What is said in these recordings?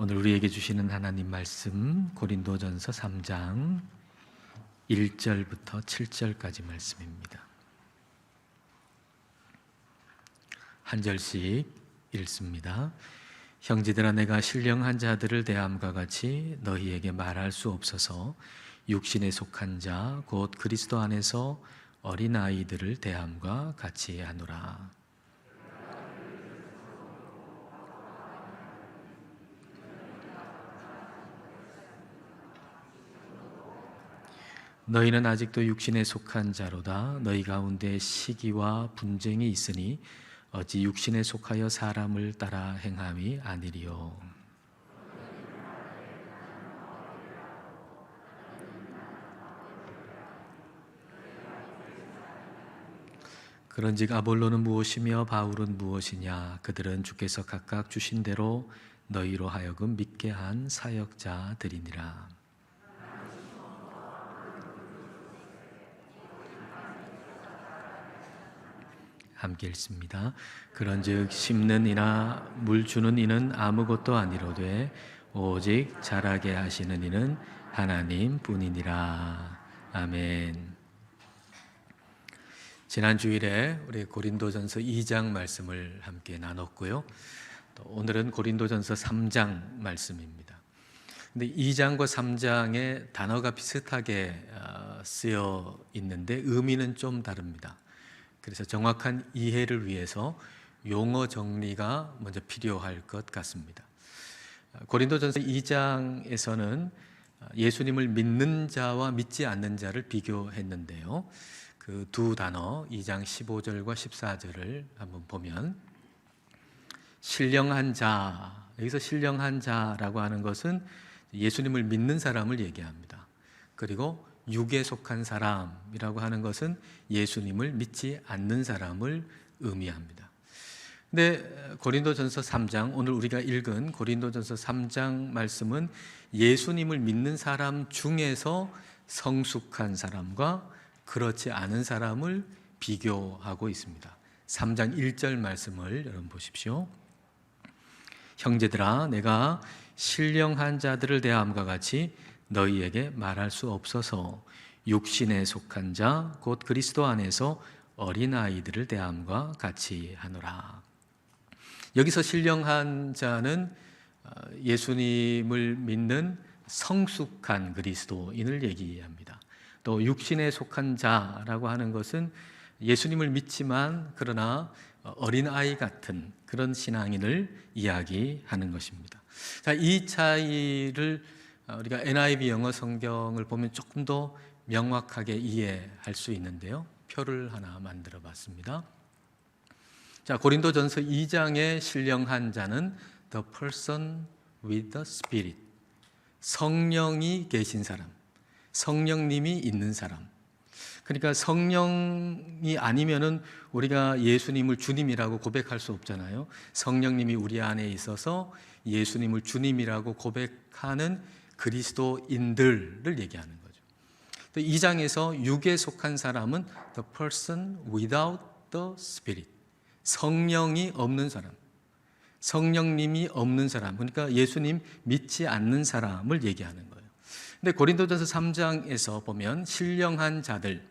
오늘 우리에게 주시는 하나님 말씀 고린도전서 3장 1절부터 7절까지 말씀입니다. 한 절씩 읽습니다. 형제들아, 내가 신령한 자들을 대함과 같이 너희에게 말할 수 없어서 육신에 속한 자 곧 그리스도 안에서 어린아이들을 대함과 같이 하노라. 너희는 아직도 육신에 속한 자로다. 너희 가운데 시기와 분쟁이 있으니 어찌 육신에 속하여 사람을 따라 행함이 아니리요. 그런즉 아볼로는 무엇이며 바울은 무엇이냐? 그들은 주께서 각각 주신 대로 너희로 하여금 믿게 한 사역자들이니라. 함께 읽습니다. 그런즉 심는 이나 물 주는 이는 아무것도 아니로되 오직 자라게 하시는 이는 하나님 뿐이니라. 아멘. 지난 주일에 우리 고린도전서 2장 말씀을 함께 나눴고요. 또 오늘은 고린도전서 3장 말씀입니다. 근데 2장과 3장에 단어가 비슷하게 쓰여 있는데 의미는 좀 다릅니다. 그래서 정확한 이해를 위해서 용어 정리가 먼저 필요할 것 같습니다. 고린도전서 2장에서는 예수님을 믿는 자와 믿지 않는 자를 비교했는데요. 그 두 단어 2장 15절과 14절을 한번 보면 신령한 자, 여기서 신령한 자라고 하는 것은 예수님을 믿는 사람을 얘기합니다. 그리고 육에 속한 사람이라고 하는 것은 예수님을 믿지 않는 사람을 의미합니다. 근데 고린도전서 3장, 오늘 우리가 읽은 고린도전서 3장 말씀은 예수님을 믿는 사람 중에서 성숙한 사람과 그렇지 않은 사람을 비교하고 있습니다. 3장 1절 말씀을 여러분 보십시오. 형제들아, 내가 신령한 자들을 대함과 같이 너희에게 말할 수 없어서 육신에 속한 자 곧 그리스도 안에서 어린아이들을 대함과 같이 하노라. 여기서 신령한 자는 예수님을 믿는 성숙한 그리스도인을 얘기합니다. 또 육신에 속한 자라고 하는 것은 예수님을 믿지만 그러나 어린아이 같은 그런 신앙인을 이야기하는 것입니다. 자, 이 차이를 우리가 NIV 영어 성경을 보면 조금 더 명확하게 이해할 수 있는데요. 표를 하나 만들어 봤습니다. 자, 고린도전서 2장의 신령한 자는 the person with the spirit. 성령이 계신 사람, 성령님이 있는 사람. 그러니까 성령이 아니면은 우리가 예수님을 주님이라고 고백할 수 없잖아요. 성령님이 우리 안에 있어서 예수님을 주님이라고 고백하는 그리스도인들을 얘기하는 거죠. 또 2장에서 육에 속한 사람은 the person without the spirit. 성령이 없는 사람, 성령님이 없는 사람, 그러니까 예수님 믿지 않는 사람을 얘기하는 거예요. 근데 고린도전서 3장에서 보면 신령한 자들,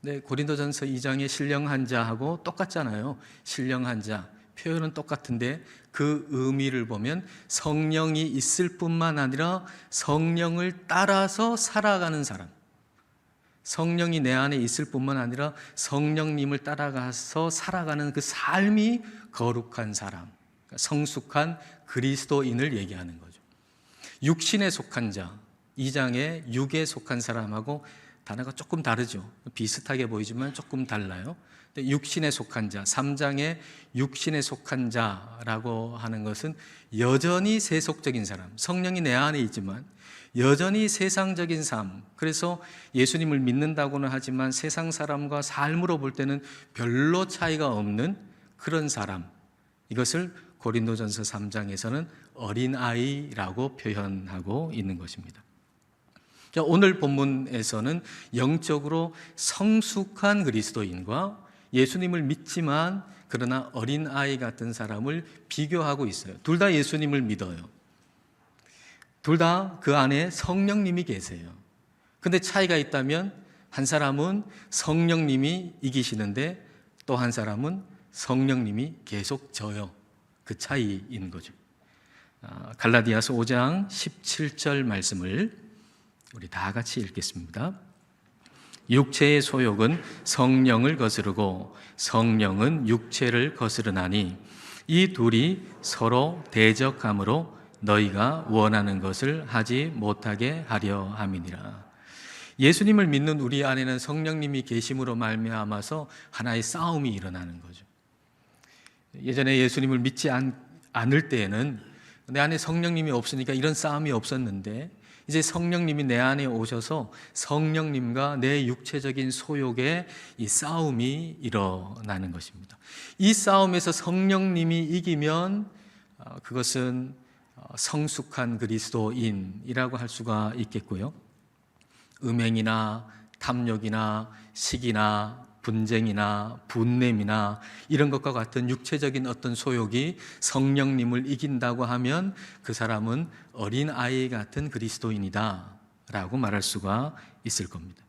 네, 고린도전서 2장의 신령한 자하고 똑같잖아요. 신령한 자, 표현은 똑같은데 그 의미를 보면 성령이 있을 뿐만 아니라 성령을 따라서 살아가는 사람, 성령이 내 안에 있을 뿐만 아니라 성령님을 따라가서 살아가는 그 삶이 거룩한 사람, 성숙한 그리스도인을 얘기하는 거죠. 육신에 속한 자, 2장에 육에 속한 사람하고 단어가 조금 다르죠. 비슷하게 보이지만 조금 달라요. 육신에 속한 자, 3장에 육신에 속한 자라고 하는 것은 여전히 세속적인 사람, 성령이 내 안에 있지만 여전히 세상적인 삶, 그래서 예수님을 믿는다고는 하지만 세상 사람과 삶으로 볼 때는 별로 차이가 없는 그런 사람, 이것을 고린도전서 3장에서는 어린아이라고 표현하고 있는 것입니다. 오늘 본문에서는 영적으로 성숙한 그리스도인과 예수님을 믿지만 그러나 어린아이 같은 사람을 비교하고 있어요. 둘 다 예수님을 믿어요. 둘 다 그 안에 성령님이 계세요. 근데 차이가 있다면 한 사람은 성령님이 이기시는데 또 한 사람은 성령님이 계속 져요. 그 차이인 거죠. 갈라디아서 5장 17절 말씀을 우리 다 같이 읽겠습니다. 육체의 소욕은 성령을 거스르고 성령은 육체를 거스르나니 이 둘이 서로 대적함으로 너희가 원하는 것을 하지 못하게 하려 함이니라. 예수님을 믿는 우리 안에는 성령님이 계심으로 말미암아서 하나의 싸움이 일어나는 거죠. 예전에 예수님을 믿지 않을 때에는 내 안에 성령님이 없으니까 이런 싸움이 없었는데 이제 성령님이 내 안에 오셔서 성령님과 내 육체적인 소욕의 이 싸움이 일어나는 것입니다. 이 싸움에서 성령님이 이기면 그것은 성숙한 그리스도인이라고 할 수가 있겠고요. 음행이나 탐욕이나 시기나 분쟁이나 분냄이나 이런 것과 같은 육체적인 어떤 소욕이 성령님을 이긴다고 하면 그 사람은 어린아이 같은 그리스도인이다 라고 말할 수가 있을 겁니다.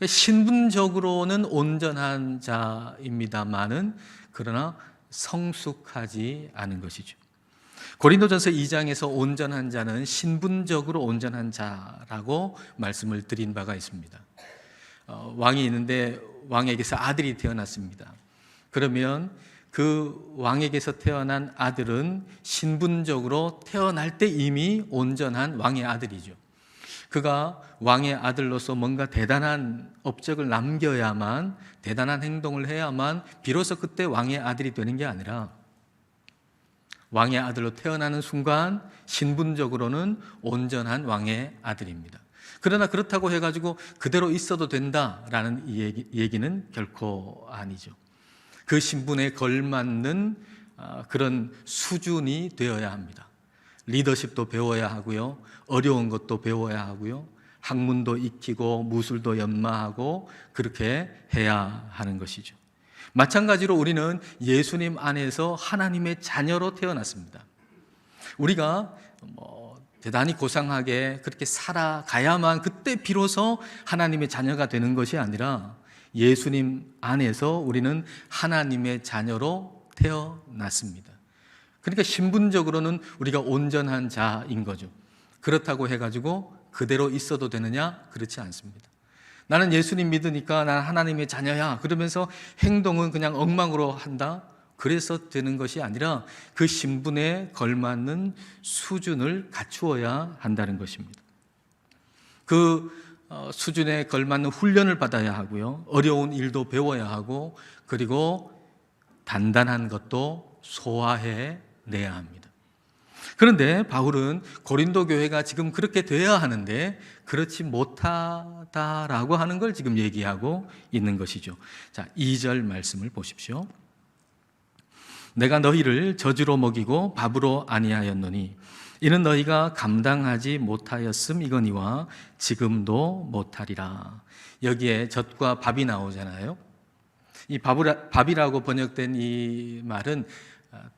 신분적으로는 온전한 자입니다마는 그러나 성숙하지 않은 것이죠. 고린도전서 2장에서 온전한 자는 신분적으로 온전한 자라고 말씀을 드린 바가 있습니다. 왕이 있는데 왕에게서 아들이 태어났습니다. 그러면 그 왕에게서 태어난 아들은 신분적으로 태어날 때 이미 온전한 왕의 아들이죠. 그가 왕의 아들로서 뭔가 대단한 업적을 남겨야만, 대단한 행동을 해야만 비로소 그때 왕의 아들이 되는 게 아니라 왕의 아들로 태어나는 순간 신분적으로는 온전한 왕의 아들입니다. 그러나 그렇다고 해가지고 그대로 있어도 된다라는 얘기는 결코 아니죠. 그 신분에 걸맞는 그런 수준이 되어야 합니다. 리더십도 배워야 하고요. 어려운 것도 배워야 하고요. 학문도 익히고 무술도 연마하고 그렇게 해야 하는 것이죠. 마찬가지로 우리는 예수님 안에서 하나님의 자녀로 태어났습니다. 우리가 대단히 고상하게 그렇게 살아가야만 그때 비로소 하나님의 자녀가 되는 것이 아니라 예수님 안에서 우리는 하나님의 자녀로 태어났습니다. 그러니까 신분적으로는 우리가 온전한 자인 거죠. 그렇다고 해가지고 그대로 있어도 되느냐? 그렇지 않습니다. 나는 예수님 믿으니까 난 하나님의 자녀야 그러면서 행동은 그냥 엉망으로 한다? 그래서 되는 것이 아니라 그 신분에 걸맞는 수준을 갖추어야 한다는 것입니다. 그 수준에 걸맞는 훈련을 받아야 하고요. 어려운 일도 배워야 하고 그리고 단단한 것도 소화해 내야 합니다. 그런데 바울은 고린도 교회가 지금 그렇게 돼야 하는데 그렇지 못하다라고 하는 걸 지금 얘기하고 있는 것이죠. 자, 2절 말씀을 보십시오. 내가 너희를 저주로 먹이고 밥으로 아니하였노니 이는 너희가 감당하지 못하였음이거니와 지금도 못하리라. 여기에 젖과 밥이 나오잖아요. 이 밥이라고 번역된 이 말은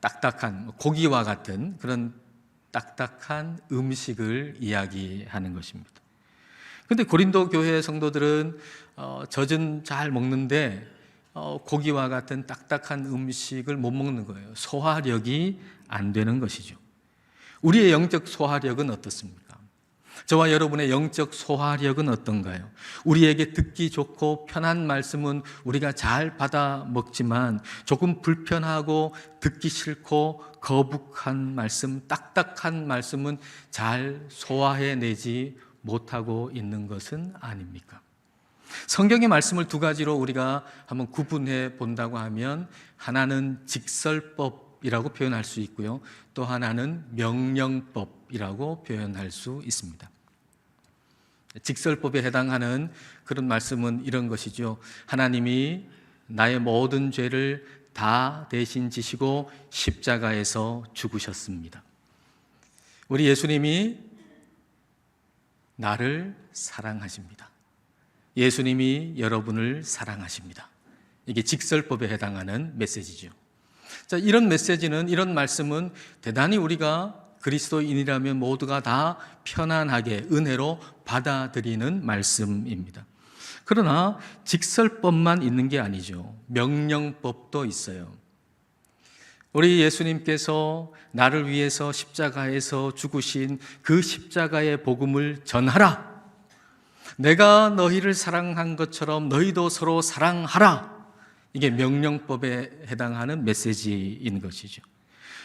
딱딱한 고기와 같은 그런 딱딱한 음식을 이야기하는 것입니다. 그런데 고린도 교회 성도들은 젖은 잘 먹는데 고기와 같은 딱딱한 음식을 못 먹는 거예요. 소화력이 안 되는 것이죠. 우리의 영적 소화력은 어떻습니까? 저와 여러분의 영적 소화력은 어떤가요? 우리에게 듣기 좋고 편한 말씀은 우리가 잘 받아 먹지만 조금 불편하고 듣기 싫고 거북한 말씀, 딱딱한 말씀은 잘 소화해내지 못하고 있는 것은 아닙니까? 성경의 말씀을 두 가지로 우리가 한번 구분해 본다고 하면 하나는 직설법이라고 표현할 수 있고요. 또 하나는 명령법이라고 표현할 수 있습니다. 직설법에 해당하는 그런 말씀은 이런 것이죠. 하나님이 나의 모든 죄를 다 대신 지시고 십자가에서 죽으셨습니다. 우리 예수님이 나를 사랑하십니다. 예수님이 여러분을 사랑하십니다. 이게 직설법에 해당하는 메시지죠. 자, 이런 메시지는, 이런 말씀은 대단히 우리가 그리스도인이라면 모두가 다 편안하게 은혜로 받아들이는 말씀입니다. 그러나 직설법만 있는 게 아니죠. 명령법도 있어요. 우리 예수님께서 나를 위해서 십자가에서 죽으신 그 십자가의 복음을 전하라. 내가 너희를 사랑한 것처럼 너희도 서로 사랑하라. 이게 명령법에 해당하는 메시지인 것이죠.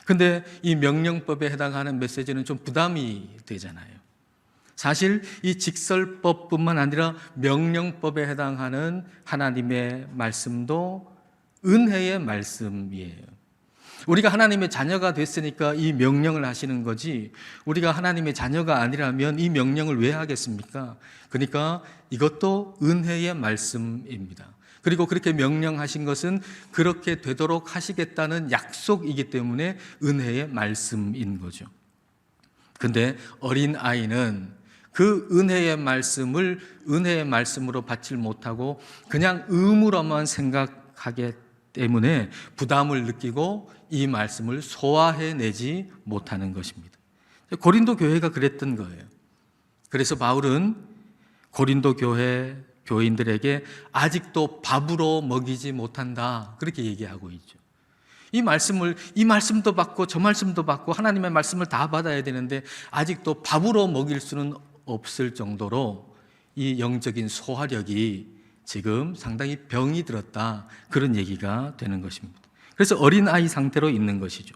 근데 이 명령법에 해당하는 메시지는 좀 부담이 되잖아요. 사실 이 직설법뿐만 아니라 명령법에 해당하는 하나님의 말씀도 은혜의 말씀이에요. 우리가 하나님의 자녀가 됐으니까 이 명령을 하시는 거지, 우리가 하나님의 자녀가 아니라면 이 명령을 왜 하겠습니까? 그러니까 이것도 은혜의 말씀입니다. 그리고 그렇게 명령하신 것은 그렇게 되도록 하시겠다는 약속이기 때문에 은혜의 말씀인 거죠. 근데 어린 아이는 그 은혜의 말씀을 은혜의 말씀으로 받지 못하고 그냥 의무로만 생각하기 때문에 부담을 느끼고 이 말씀을 소화해내지 못하는 것입니다. 고린도 교회가 그랬던 거예요. 그래서 바울은 고린도 교인들에게 아직도 밥으로 먹이지 못한다, 그렇게 얘기하고 있죠. 이 말씀도 받고 저 말씀도 받고 하나님의 말씀을 다 받아야 되는데 아직도 밥으로 먹일 수는 없을 정도로 이 영적인 소화력이 지금 상당히 병이 들었다, 그런 얘기가 되는 것입니다. 그래서 어린아이 상태로 있는 것이죠.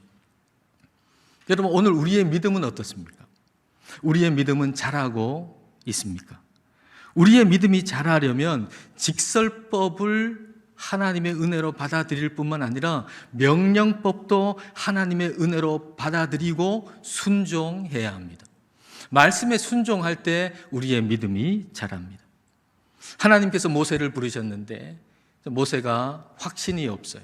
여러분, 오늘 우리의 믿음은 어떻습니까? 우리의 믿음은 자라고 있습니까? 우리의 믿음이 자라려면 직설법을 하나님의 은혜로 받아들일 뿐만 아니라 명령법도 하나님의 은혜로 받아들이고 순종해야 합니다. 말씀에 순종할 때 우리의 믿음이 자랍니다. 하나님께서 모세를 부르셨는데 모세가 확신이 없어요.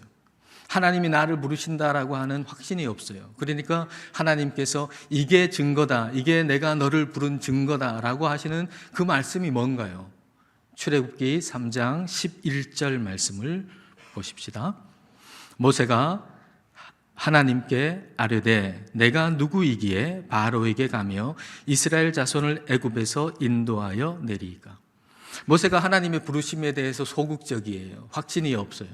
하나님이 나를 부르신다라고 하는 확신이 없어요. 그러니까 하나님께서 이게 증거다, 이게 내가 너를 부른 증거다라고 하시는 그 말씀이 뭔가요? 출애굽기 3장 11절 말씀을 보십시다. 모세가 하나님께 아뢰되 내가 누구이기에 바로에게 가며 이스라엘 자손을 애굽에서 인도하여 내리이까. 모세가 하나님의 부르심에 대해서 소극적이에요. 확신이 없어요.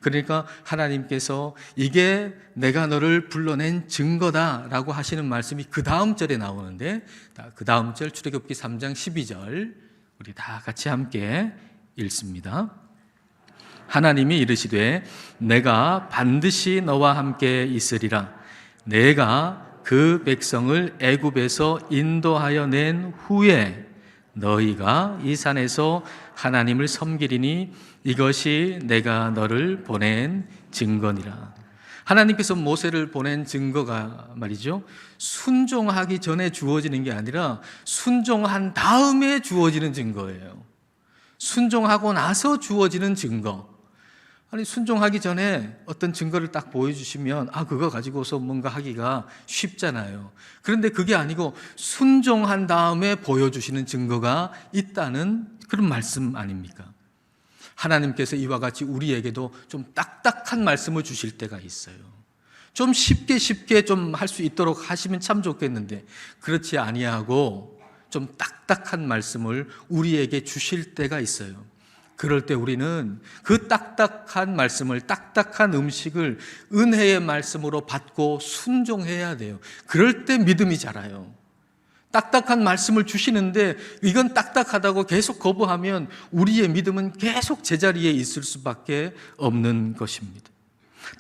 그러니까 하나님께서 이게 내가 너를 불러낸 증거다라고 하시는 말씀이 그 다음 절에 나오는데, 그 다음 절 출애굽기 3장 12절 우리 다 같이 함께 읽습니다. 하나님이 이르시되 내가 반드시 너와 함께 있으리라. 내가 그 백성을 애굽에서 인도하여 낸 후에 너희가 이 산에서 하나님을 섬기리니 이것이 내가 너를 보낸 증거니라. 하나님께서 모세를 보낸 증거가 말이죠, 순종하기 전에 주어지는 게 아니라 순종한 다음에 주어지는 증거예요. 순종하고 나서 주어지는 증거. 아니, 순종하기 전에 어떤 증거를 딱 보여주시면 그거 가지고서 뭔가 하기가 쉽잖아요. 그런데 그게 아니고 순종한 다음에 보여주시는 증거가 있다는 그런 말씀 아닙니까? 하나님께서 이와 같이 우리에게도 좀 딱딱한 말씀을 주실 때가 있어요. 좀 쉽게 좀 할 수 있도록 하시면 참 좋겠는데 그렇지 아니하고 좀 딱딱한 말씀을 우리에게 주실 때가 있어요. 그럴 때 우리는 그 딱딱한 말씀을, 딱딱한 음식을 은혜의 말씀으로 받고 순종해야 돼요. 그럴 때 믿음이 자라요. 딱딱한 말씀을 주시는데 이건 딱딱하다고 계속 거부하면 우리의 믿음은 계속 제자리에 있을 수밖에 없는 것입니다.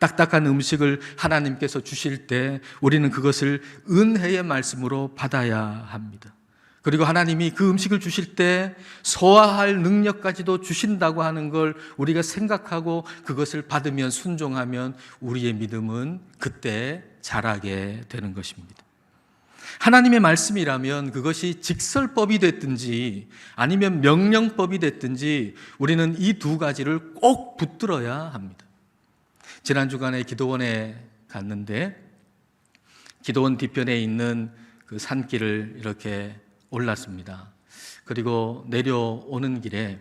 딱딱한 음식을 하나님께서 주실 때 우리는 그것을 은혜의 말씀으로 받아야 합니다. 그리고 하나님이 그 음식을 주실 때 소화할 능력까지도 주신다고 하는 걸 우리가 생각하고 그것을 받으면, 순종하면 우리의 믿음은 그때 자라게 되는 것입니다. 하나님의 말씀이라면 그것이 직설법이 됐든지 아니면 명령법이 됐든지 우리는 이 두 가지를 꼭 붙들어야 합니다. 지난 주간에 기도원에 갔는데 기도원 뒤편에 있는 그 산길을 이렇게 올랐습니다. 그리고 내려오는 길에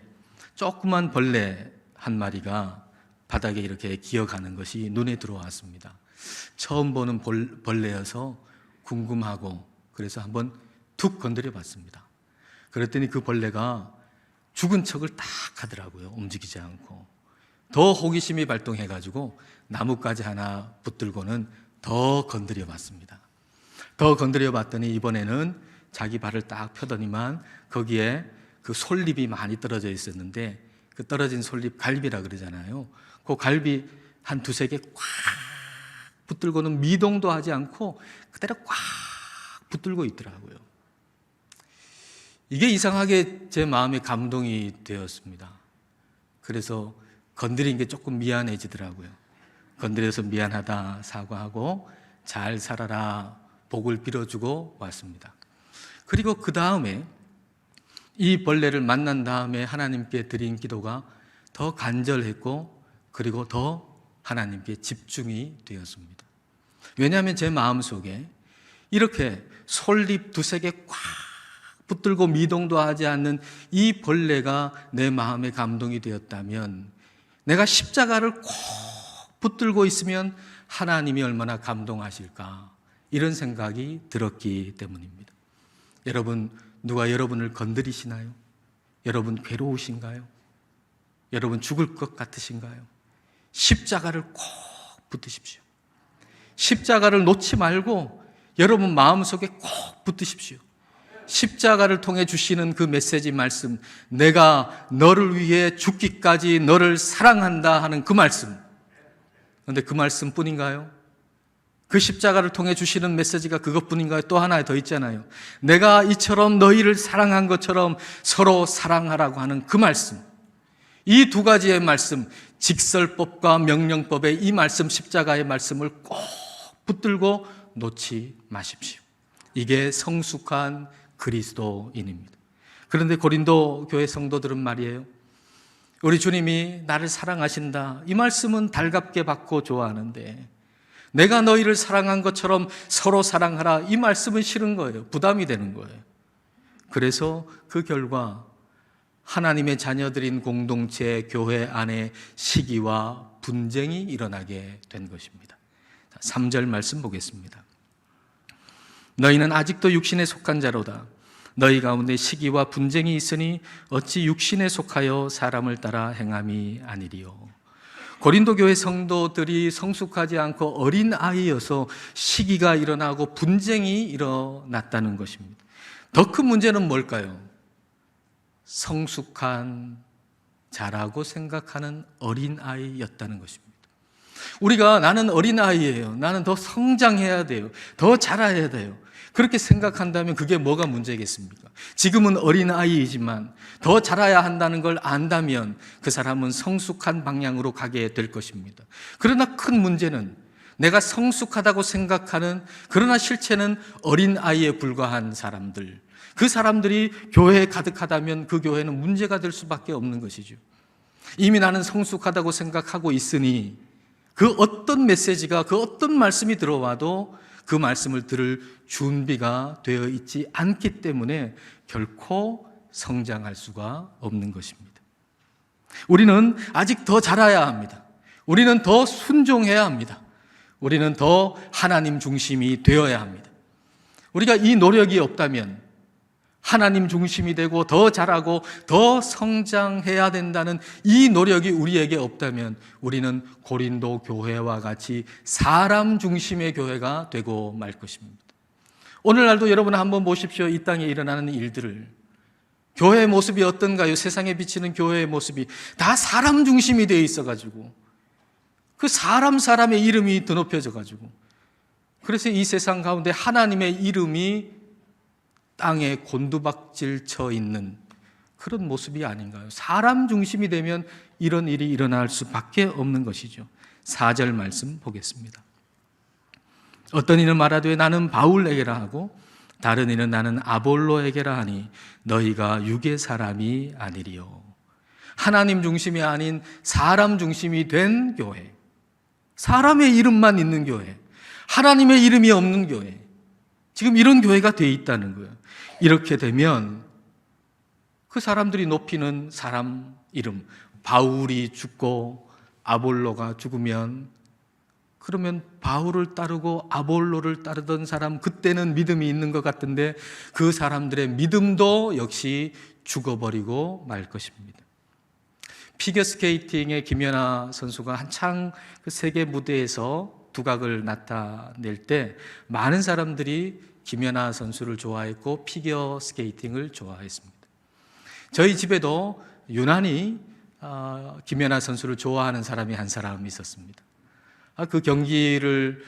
조그만 벌레 한 마리가 바닥에 이렇게 기어가는 것이 눈에 들어왔습니다. 처음 보는 벌레여서 궁금하고 그래서 한번 툭 건드려 봤습니다. 그랬더니 그 벌레가 죽은 척을 딱 하더라고요. 움직이지 않고. 더 호기심이 발동해가지고 나뭇가지 하나 붙들고는 더 건드려 봤습니다. 더 건드려 봤더니 이번에는 자기 발을 딱 펴더니만 거기에 그 솔잎이 많이 떨어져 있었는데 그 떨어진 솔잎 갈비라 그러잖아요. 그 갈비 한 두세 개 꽉 붙들고는 미동도 하지 않고 그대로 꽉 붙들고 있더라고요. 이게 이상하게 제 마음에 감동이 되었습니다. 그래서 건드린 게 조금 미안해지더라고요. 건드려서 미안하다 사과하고 잘 살아라 복을 빌어주고 왔습니다. 그리고 그 다음에 이 벌레를 만난 다음에 하나님께 드린 기도가 더 간절했고 그리고 더 하나님께 집중이 되었습니다. 왜냐하면 제 마음속에 이렇게 솔잎 두세 개 꽉 붙들고 미동도 하지 않는 이 벌레가 내 마음에 감동이 되었다면 내가 십자가를 꼭 붙들고 있으면 하나님이 얼마나 감동하실까 이런 생각이 들었기 때문입니다. 여러분, 누가 여러분을 건드리시나요? 여러분 괴로우신가요? 여러분 죽을 것 같으신가요? 십자가를 꼭 붙드십시오. 십자가를 놓지 말고 여러분 마음속에 꼭 붙드십시오. 십자가를 통해 주시는 그 메시지 말씀, 내가 너를 위해 죽기까지 너를 사랑한다 하는 그 말씀. 그런데 그 말씀뿐인가요? 그 십자가를 통해 주시는 메시지가 그것뿐인가요? 또 하나 더 있잖아요. 내가 이처럼 너희를 사랑한 것처럼 서로 사랑하라고 하는 그 말씀. 이 두 가지의 말씀, 직설법과 명령법의 이 말씀, 십자가의 말씀을 꼭 붙들고 놓지 마십시오. 이게 성숙한 그리스도인입니다. 그런데 고린도 교회 성도들은 말이에요. 우리 주님이 나를 사랑하신다. 이 말씀은 달갑게 받고 좋아하는데 내가 너희를 사랑한 것처럼 서로 사랑하라. 이 말씀은 싫은 거예요. 부담이 되는 거예요. 그래서 그 결과 하나님의 자녀들인 공동체 교회 안에 시기와 분쟁이 일어나게 된 것입니다. 3절 말씀 보겠습니다. 너희는 아직도 육신에 속한 자로다. 너희 가운데 시기와 분쟁이 있으니 어찌 육신에 속하여 사람을 따라 행함이 아니리요. 고린도 교회 성도들이 성숙하지 않고 어린 아이여서 시기가 일어나고 분쟁이 일어났다는 것입니다. 더 큰 문제는 뭘까요? 성숙한 자라고 생각하는 어린 아이였다는 것입니다. 우리가 나는 어린 아이예요. 나는 더 성장해야 돼요. 더 자라야 돼요. 그렇게 생각한다면 그게 뭐가 문제겠습니까? 지금은 어린 아이이지만 더 자라야 한다는 걸 안다면 그 사람은 성숙한 방향으로 가게 될 것입니다. 그러나 큰 문제는 내가 성숙하다고 생각하는 그러나 실체는 어린 아이에 불과한 사람들, 그 사람들이 교회에 가득하다면 그 교회는 문제가 될 수밖에 없는 것이죠. 이미 나는 성숙하다고 생각하고 있으니 그 어떤 메시지가 그 어떤 말씀이 들어와도 그 말씀을 들을 준비가 되어 있지 않기 때문에 결코 성장할 수가 없는 것입니다. 우리는 아직 더 자라야 합니다. 우리는 더 순종해야 합니다. 우리는 더 하나님 중심이 되어야 합니다. 우리가 이 노력이 없다면 하나님 중심이 되고 더 자라고 더 성장해야 된다는 이 노력이 우리에게 없다면 우리는 고린도 교회와 같이 사람 중심의 교회가 되고 말 것입니다. 오늘날도 여러분 한번 보십시오. 이 땅에 일어나는 일들을. 교회의 모습이 어떤가요? 세상에 비치는 교회의 모습이 다 사람 중심이 되어 있어가지고 그 사람의 이름이 드높여져가지고 그래서 이 세상 가운데 하나님의 이름이 땅에 곤두박질 쳐 있는 그런 모습이 아닌가요? 사람 중심이 되면 이런 일이 일어날 수밖에 없는 것이죠. 4절 말씀 보겠습니다. 어떤 이는 말하되 나는 바울에게라 하고 다른 이는 나는 아볼로에게라 하니 너희가 육의 사람이 아니리요. 하나님 중심이 아닌 사람 중심이 된 교회, 사람의 이름만 있는 교회, 하나님의 이름이 없는 교회, 지금 이런 교회가 돼 있다는 거예요. 이렇게 되면 그 사람들이 높이는 사람 이름, 바울이 죽고 아볼로가 죽으면 그러면 바울을 따르고 아볼로를 따르던 사람, 그때는 믿음이 있는 것 같은데 그 사람들의 믿음도 역시 죽어버리고 말 것입니다. 피겨스케이팅의 김연아 선수가 한창 그 세계 무대에서 두각을 나타낼 때 많은 사람들이 김연아 선수를 좋아했고 피겨스케이팅을 좋아했습니다. 저희 집에도 유난히 김연아 선수를 좋아하는 사람이 한 사람 있었습니다. 그 경기를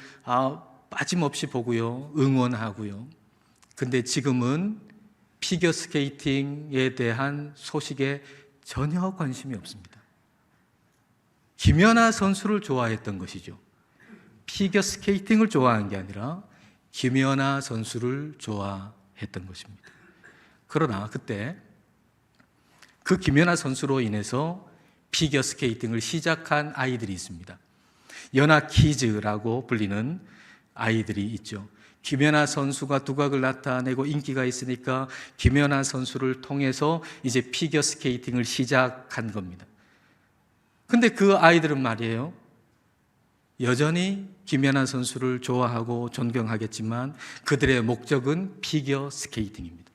빠짐없이 보고요, 응원하고요. 근데 지금은 피겨스케이팅에 대한 소식에 전혀 관심이 없습니다. 김연아 선수를 좋아했던 것이죠. 피겨스케이팅을 좋아한 게 아니라 김연아 선수를 좋아했던 것입니다. 그러나 그때 그 김연아 선수로 인해서 피겨스케이팅을 시작한 아이들이 있습니다. 연하키즈라고 불리는 아이들이 있죠. 김연아 선수가 두각을 나타내고 인기가 있으니까 김연아 선수를 통해서 이제 피겨스케이팅을 시작한 겁니다. 근데 그 아이들은 말이에요, 여전히 김연아 선수를 좋아하고 존경하겠지만 그들의 목적은 피겨스케이팅입니다.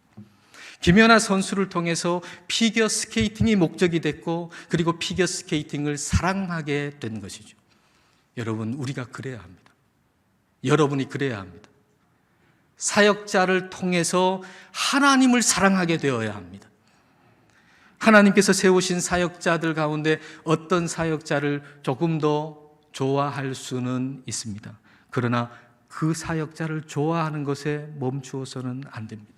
김연아 선수를 통해서 피겨스케이팅이 목적이 됐고, 그리고 피겨스케이팅을 사랑하게 된 것이죠. 여러분, 우리가 그래야 합니다. 여러분이 그래야 합니다. 사역자를 통해서 하나님을 사랑하게 되어야 합니다. 하나님께서 세우신 사역자들 가운데 어떤 사역자를 조금 더 좋아할 수는 있습니다. 그러나 그 사역자를 좋아하는 것에 멈추어서는 안 됩니다.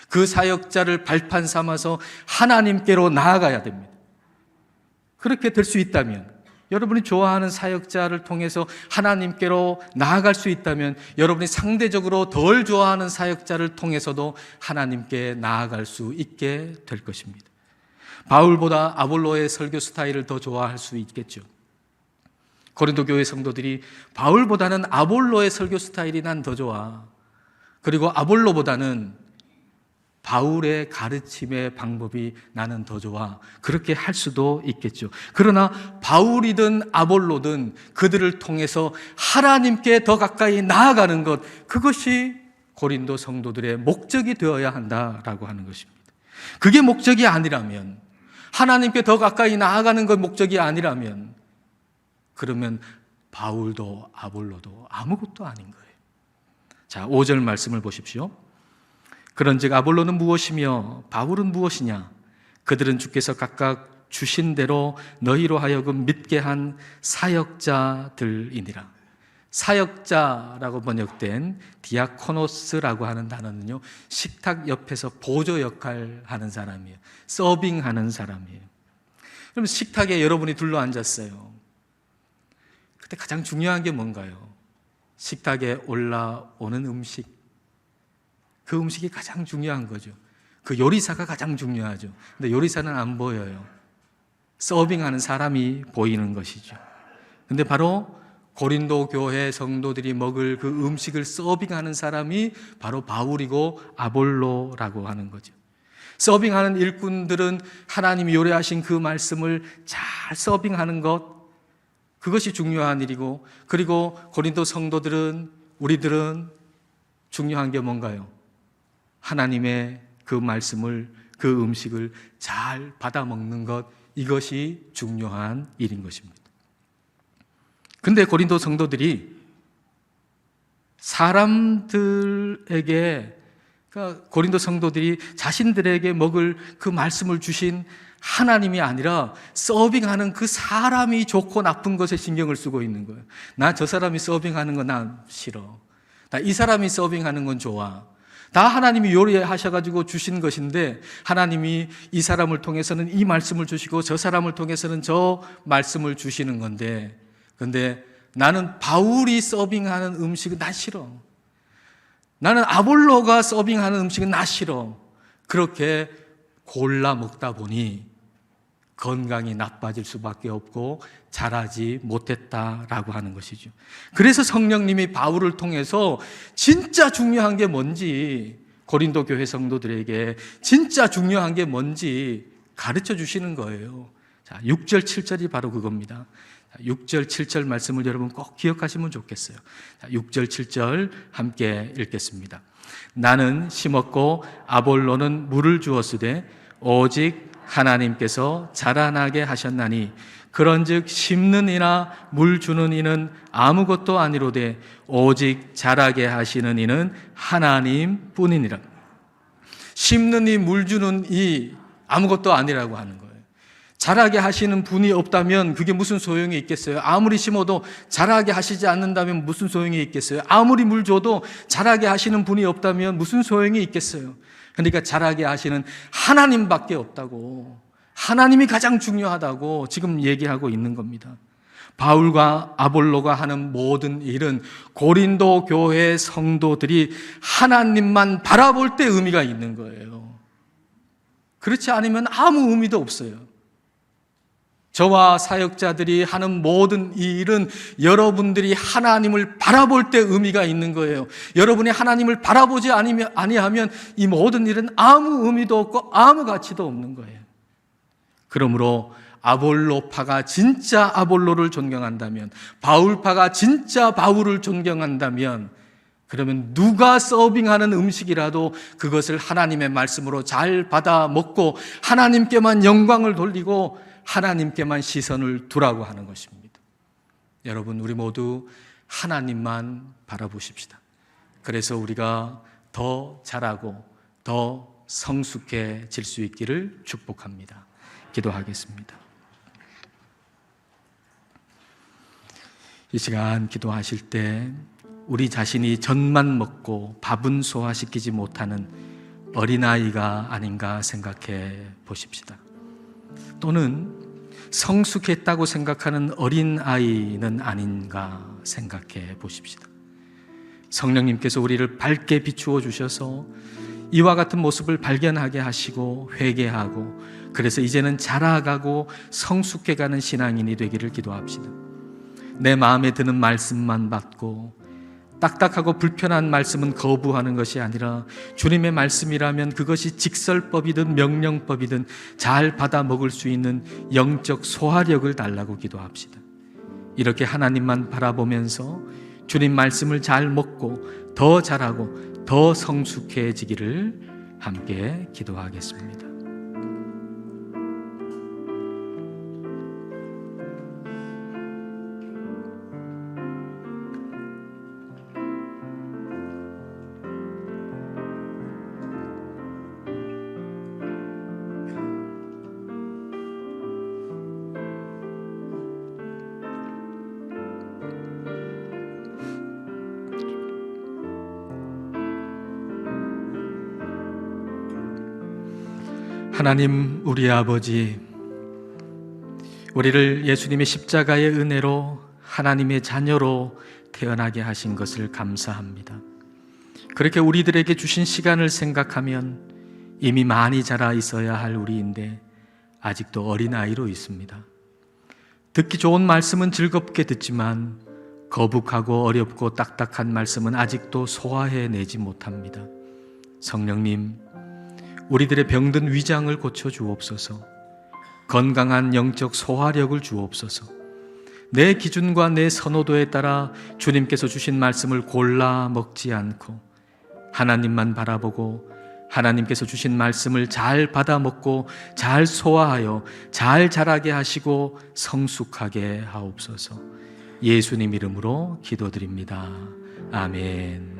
그 사역자를 발판 삼아서 하나님께로 나아가야 됩니다. 그렇게 될 수 있다면, 여러분이 좋아하는 사역자를 통해서 하나님께로 나아갈 수 있다면, 여러분이 상대적으로 덜 좋아하는 사역자를 통해서도 하나님께 나아갈 수 있게 될 것입니다. 바울보다 아볼로의 설교 스타일을 더 좋아할 수 있겠죠. 고린도 교회 성도들이 바울보다는 아볼로의 설교 스타일이 난 더 좋아, 그리고 아볼로보다는 바울의 가르침의 방법이 나는 더 좋아, 그렇게 할 수도 있겠죠. 그러나 바울이든 아볼로든 그들을 통해서 하나님께 더 가까이 나아가는 것, 그것이 고린도 성도들의 목적이 되어야 한다라고 하는 것입니다. 그게 목적이 아니라면, 하나님께 더 가까이 나아가는 것 목적이 아니라면, 그러면 바울도 아볼로도 아무것도 아닌 거예요. 자, 5절 말씀을 보십시오. 그런즉 아볼로는 무엇이며 바울은 무엇이냐? 그들은 주께서 각각 주신 대로 너희로 하여금 믿게 한 사역자들이니라. 사역자라고 번역된 디아코노스라고 하는 단어는요, 식탁 옆에서 보조 역할 하는 사람이에요. 서빙하는 사람이에요. 그럼 식탁에 여러분이 둘러앉았어요. 그때 가장 중요한 게 뭔가요? 식탁에 올라오는 음식, 그 음식이 가장 중요한 거죠. 그 요리사가 가장 중요하죠. 근데 요리사는 안 보여요. 서빙하는 사람이 보이는 것이죠. 근데 바로 고린도 교회 성도들이 먹을 그 음식을 서빙하는 사람이 바로 바울이고 아볼로라고 하는 거죠. 서빙하는 일꾼들은 하나님이 요리하신 그 말씀을 잘 서빙하는 것, 그것이 중요한 일이고, 그리고 고린도 성도들은, 우리들은 중요한 게 뭔가요? 하나님의 그 말씀을, 그 음식을 잘 받아 먹는 것, 이것이 중요한 일인 것입니다. 근데 고린도 성도들이 사람들에게, 그러니까 고린도 성도들이 자신들에게 먹을 그 말씀을 주신 하나님이 아니라 서빙하는 그 사람이 좋고 나쁜 것에 신경을 쓰고 있는 거예요. 나 저 사람이 서빙하는 거 나 싫어. 나 이 사람이 서빙하는 건 좋아. 다 하나님이 요리하셔가지고 주신 것인데, 하나님이 이 사람을 통해서는 이 말씀을 주시고 저 사람을 통해서는 저 말씀을 주시는 건데, 근데 나는 바울이 서빙하는 음식은 나 싫어. 나는 아볼로가 서빙하는 음식은 나 싫어. 그렇게 골라 먹다 보니 건강이 나빠질 수밖에 없고 자라지 못했다라고 하는 것이죠. 그래서 성령님이 바울을 통해서 진짜 중요한 게 뭔지, 고린도 교회 성도들에게 진짜 중요한 게 뭔지 가르쳐 주시는 거예요. 자, 6절, 7절이 바로 그겁니다. 6절, 7절 말씀을 여러분 꼭 기억하시면 좋겠어요. 6절, 7절 함께 읽겠습니다. 나는 심었고 아볼로는 물을 주었으되 오직 하나님께서 자라나게 하셨나니 그런즉 심는 이나 물 주는 이는 아무것도 아니로되 오직 자라게 하시는 이는 하나님뿐이니라. 심는 이, 물 주는 이 아무것도 아니라고 하는 거예요. 자라게 하시는 분이 없다면 그게 무슨 소용이 있겠어요? 아무리 심어도 자라게 하시지 않는다면 무슨 소용이 있겠어요? 아무리 물 줘도 자라게 하시는 분이 없다면 무슨 소용이 있겠어요? 그러니까 자라게 하시는 하나님밖에 없다고, 하나님이 가장 중요하다고 지금 얘기하고 있는 겁니다. 바울과 아볼로가 하는 모든 일은 고린도 교회 성도들이 하나님만 바라볼 때 의미가 있는 거예요. 그렇지 않으면 아무 의미도 없어요. 저와 사역자들이 하는 모든 이 일은 여러분들이 하나님을 바라볼 때 의미가 있는 거예요. 여러분이 하나님을 바라보지 아니하면 이 모든 일은 아무 의미도 없고 아무 가치도 없는 거예요. 그러므로 아볼로파가 진짜 아볼로를 존경한다면, 바울파가 진짜 바울을 존경한다면, 그러면 누가 서빙하는 음식이라도 그것을 하나님의 말씀으로 잘 받아 먹고 하나님께만 영광을 돌리고 하나님께만 시선을 두라고 하는 것입니다. 여러분, 우리 모두 하나님만 바라보십시다. 그래서 우리가 더 자라고 더 성숙해질 수 있기를 축복합니다. 기도하겠습니다. 이 시간 기도하실 때 우리 자신이 젖만 먹고 밥은 소화시키지 못하는 어린아이가 아닌가 생각해 보십시다. 또는 성숙했다고 생각하는 어린아이는 아닌가 생각해 보십시다. 성령님께서 우리를 밝게 비추어 주셔서 이와 같은 모습을 발견하게 하시고 회개하고, 그래서 이제는 자라가고 성숙해가는 신앙인이 되기를 기도합시다. 내 마음에 드는 말씀만 받고 딱딱하고 불편한 말씀은 거부하는 것이 아니라 주님의 말씀이라면 그것이 직설법이든 명령법이든 잘 받아 먹을 수 있는 영적 소화력을 달라고 기도합시다. 이렇게 하나님만 바라보면서 주님 말씀을 잘 먹고 더 자라고 더 성숙해지기를 함께 기도하겠습니다. 하나님, 우리 아버지, 우리를 예수님의 십자가의 은혜로 하나님의 자녀로 태어나게 하신 것을 감사합니다. 그렇게 우리들에게 주신 시간을 생각하면 이미 많이 자라 있어야 할 우리인데 아직도 어린아이로 있습니다. 듣기 좋은 말씀은 즐겁게 듣지만 거북하고 어렵고 딱딱한 말씀은 아직도 소화해내지 못합니다. 성령님, 우리들의 병든 위장을 고쳐주옵소서. 건강한 영적 소화력을 주옵소서. 내 기준과 내 선호도에 따라 주님께서 주신 말씀을 골라 먹지 않고 하나님만 바라보고 하나님께서 주신 말씀을 잘 받아 먹고 잘 소화하여 잘 자라게 하시고 성숙하게 하옵소서. 예수님 이름으로 기도드립니다. 아멘.